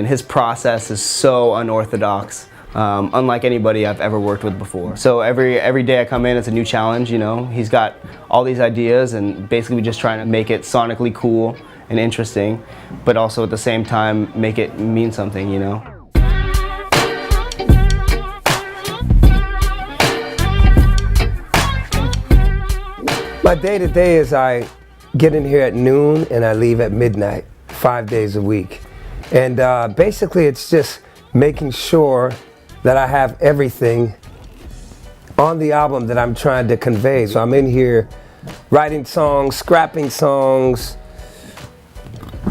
And his process is so unorthodox, unlike anybody I've ever worked with before. So every day I come in, it's a new challenge, you know. He's got all these ideas, and basically we just trying to make it sonically cool and interesting, but also at the same time make it mean something, you know. My day-to-day is I get in here at noon and I leave at midnight, 5 days a week. And basically it's just making sure that I have everything on the album that I'm trying to convey. So I'm in here writing songs, scrapping songs,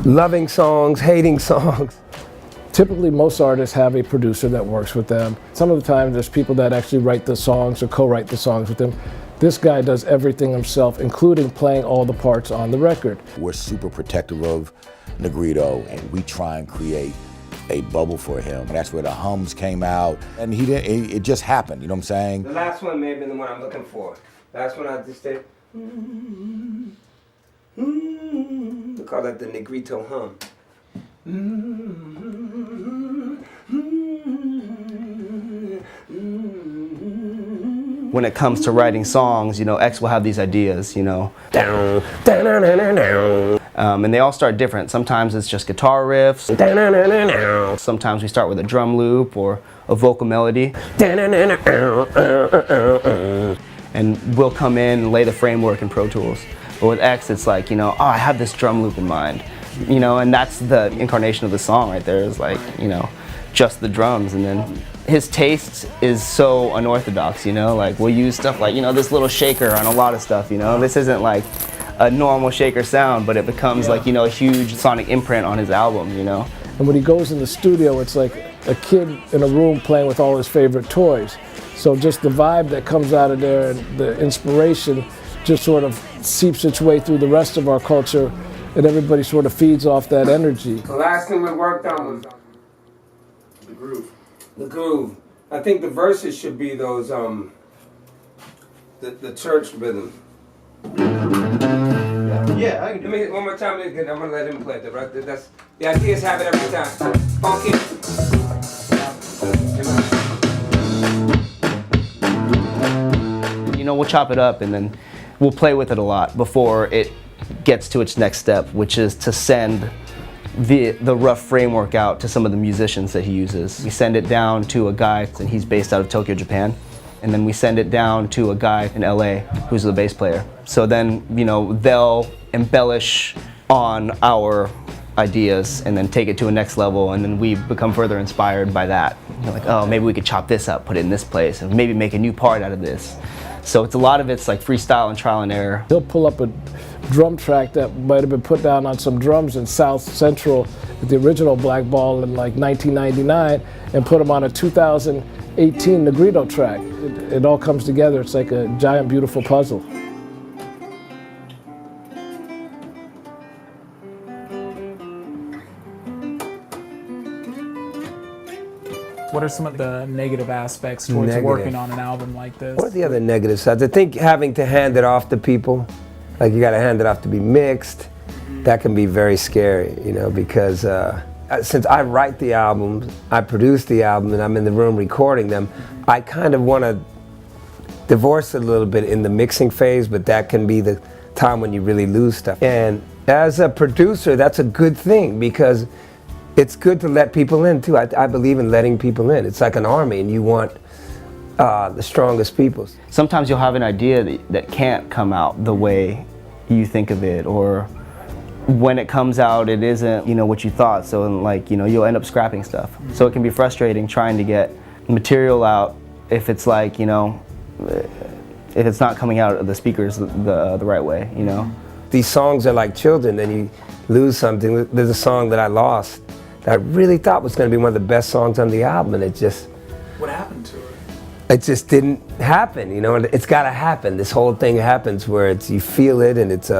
loving songs, hating songs. Typically, most artists have a producer that works with them. Some of the time, there's people that actually write the songs or co-write the songs with them. This guy does everything himself, including playing all the parts on the record. We're super protective of Negrito, and we try and create a bubble for him. That's where the hums came out, and it just happened, you know what I'm saying? The last one may have been the one I'm looking for. Last one I just did. We call that the Negrito hum. When it comes to writing songs, you know, X will have these ideas, you know. And they all start different. Sometimes it's just guitar riffs. Sometimes we start with a drum loop or a vocal melody. And we'll come in and lay the framework in Pro Tools. But with X, it's like, you know, oh, I have this drum loop in mind. You know, and that's the incarnation of the song right there, is like, you know, just the drums. And then his taste is so unorthodox, you know, like we'll use stuff like, you know, this little shaker on a lot of stuff, you know. This isn't like a normal shaker sound, but it becomes like, you know, a huge sonic imprint on his album, you know. And when he goes in the studio, it's like a kid in a room playing with all his favorite toys. So just the vibe that comes out of there and the inspiration just sort of seeps its way through the rest of our culture, and everybody sort of feeds off that energy. The last thing we worked on was the groove. The groove. I think the verses should be those the church rhythm. Yeah, I can Let me one more time. I'm gonna let him play it. That's the idea is have it every time. Funky. You know, we'll chop it up and then we'll play with it a lot before it gets to its next step, which is to send the rough framework out to some of the musicians that he uses. We send it down to a guy, and he's based out of Tokyo, Japan. And then we send it down to a guy in LA who's the bass player. So then, you know, they'll embellish on our ideas and then take it to a next level, and then we become further inspired by that. You know, like, oh, maybe we could chop this up, put it in this place, and maybe make a new part out of this. So it's a lot of it's like freestyle and trial and error. He'll pull up a drum track that might have been put down on some drums in South Central at the original Black Ball in like 1999 and put them on a 2018 Negrito track. It all comes together. It's like a giant, beautiful puzzle. What are some of the negative aspects towards working on an album like this? What are the other negative sides? I think having to hand it off to people, like you gotta hand it off to be mixed, that can be very scary, you know, because since I write the albums, I produce the album, and I'm in the room recording them, I kind of want to divorce it a little bit in the mixing phase, but that can be the time when you really lose stuff. And as a producer, that's a good thing, because it's good to let people in too. I believe in letting people in. It's like an army, and you want the strongest people. Sometimes you'll have an idea that can't come out the way you think of it, or when it comes out it isn't, you know, what you thought. So like, you know, you'll end up scrapping stuff. So it can be frustrating trying to get material out if it's like, you know, if it's not coming out of the speakers the right way, you know. These songs are like children, and you lose something. There's a song that I lost that I really thought was going to be one of the best songs on the album, and it just... What happened to it? It just didn't happen, you know. It's got to happen. This whole thing happens where you feel it, and it's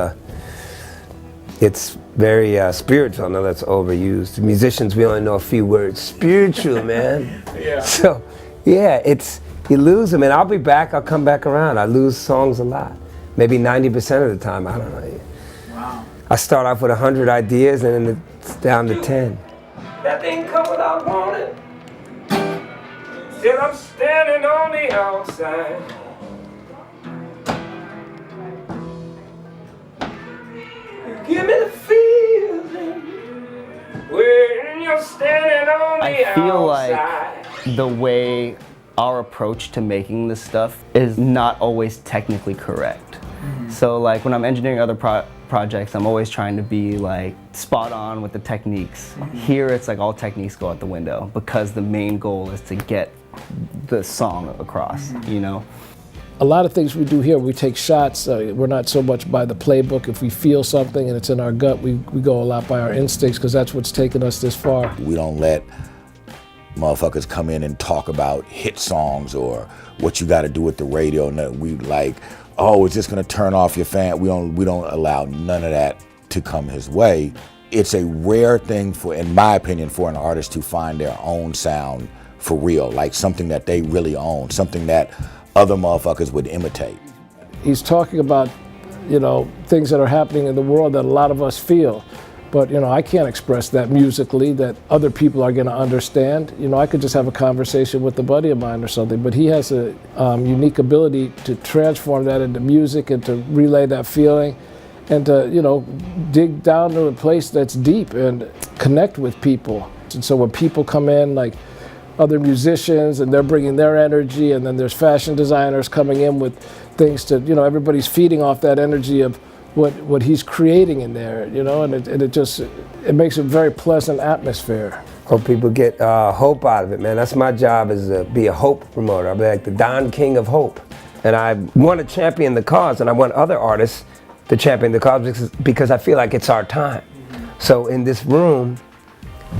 very spiritual. I know that's overused. Musicians, we only know a few words. Spiritual, man. Yeah. So, yeah, you lose them, and I'll be back. I'll come back around. I lose songs a lot. Maybe 90% of the time. I don't know. Wow. I start off with 100 ideas, and then it's down to 10. That didn't come without warning. Still I'm standing on the outside. You give me the feeling when you're standing on the outside. I feel like the way our approach to making this stuff is not always technically correct. So like when I'm engineering other projects, I'm always trying to be like spot on with the techniques. Here it's like all techniques go out the window because the main goal is to get the song across, you know? A lot of things we do here, we take shots. We're not so much by the playbook. If we feel something and it's in our gut, we go a lot by our instincts because that's what's taken us this far. We don't let motherfuckers come in and talk about hit songs or what you got to do with the radio. And we like, oh, it's just gonna turn off your fan. We don't allow none of that to come his way. It's a rare thing for, in my opinion, for an artist to find their own sound for real, like something that they really own, something that other motherfuckers would imitate. He's talking about, you know, things that are happening in the world that a lot of us feel. But, you know, I can't express that musically that other people are going to understand. You know, I could just have a conversation with a buddy of mine or something, but he has a unique ability to transform that into music and to relay that feeling and to, you know, dig down to a place that's deep and connect with people. And so when people come in, like other musicians, and they're bringing their energy, and then there's fashion designers coming in with things to, you know, everybody's feeding off that energy of what he's creating in there, you know, and it makes a very pleasant atmosphere. Hope people get hope out of it, man. That's my job, is to be a hope promoter. I'm like the Don King of hope. And I want to champion the cause, and I want other artists to champion the cause because I feel like it's our time. So in this room,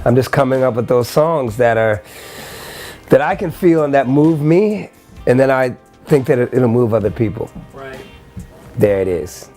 I'm just coming up with those songs that I can feel and that move me, and then I think that it'll move other people. Right. There it is.